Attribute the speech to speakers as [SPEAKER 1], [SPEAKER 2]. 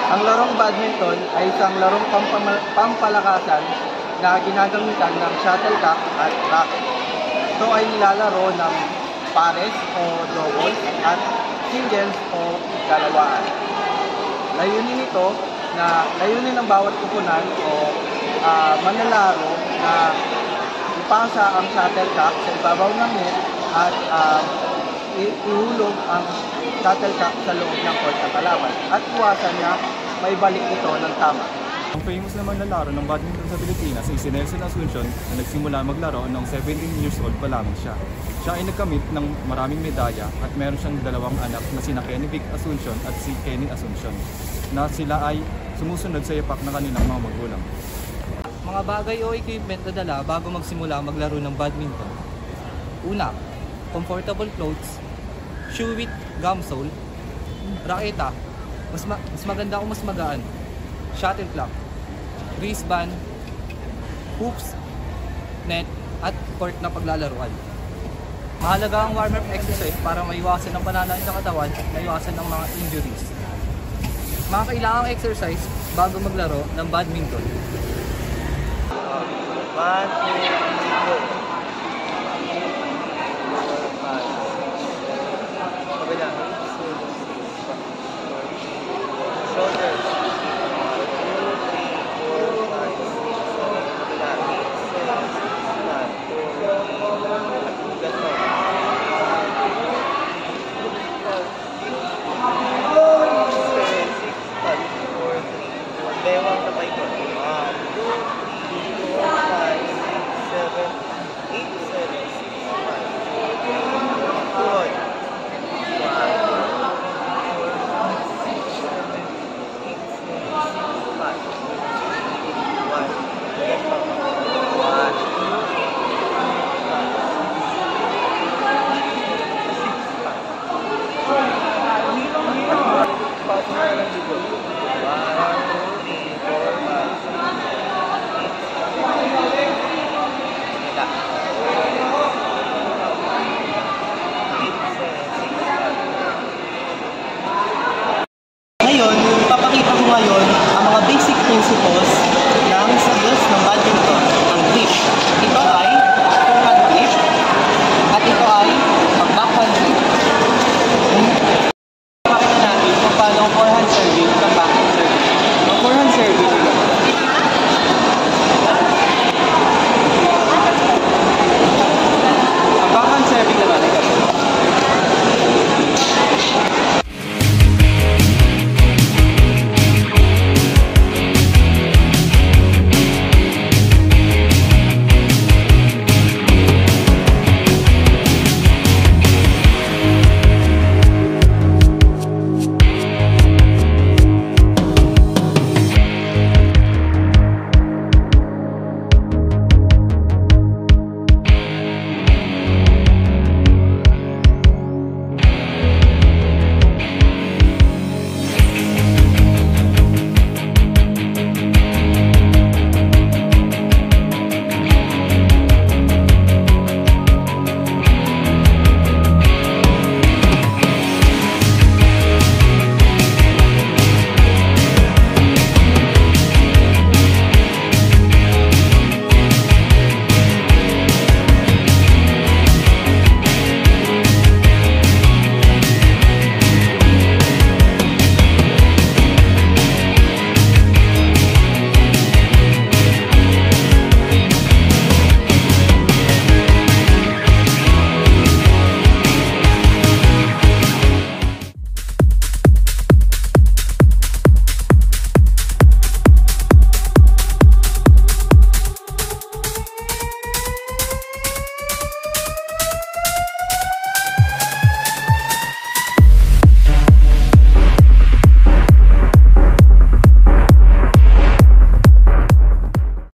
[SPEAKER 1] Ang larong badminton ay isang larong pampalakasan na ginagamitan ng shuttlecock at racket. Ito ay nilalaro ng pares o doubles at singles o dalawaan. Layunin ng bawat kupunan o manlalaro na ipasa ang shuttlecock sa ibabaw ng net at ihulog ang shuttlecock sa loob ng court ng kalaban at iwasan na maibalik ito ng tama.
[SPEAKER 2] Ang famous na manlalaro ng badminton sa Pilipinas ay si Nelson Asuncion na nagsimula maglaro noong 17 years old pa lamang siya. Siya ay nagkamit ng maraming medalya at meron siyang dalawang anak na sina Kenny Vic Asuncion at si Kenny Asuncion na sila ay sumusunod sa yapak ng kanilang mga magulang.
[SPEAKER 3] Mga bagay o equipment na dala bago magsimula maglaro ng badminton. Una, comfortable clothes, shoe with gum sole, raketa, mas maganda kung mas magaan, shuttlecock, wristband, hoops, net, at court na paglalaruan. Mahalaga ang warm-up exercise para maiwasan ang pananakit ng katawan at maiwasan ang mga injuries. Mga kailangang exercise bago maglaro ng badminton.
[SPEAKER 1] 1, 2, 3, go!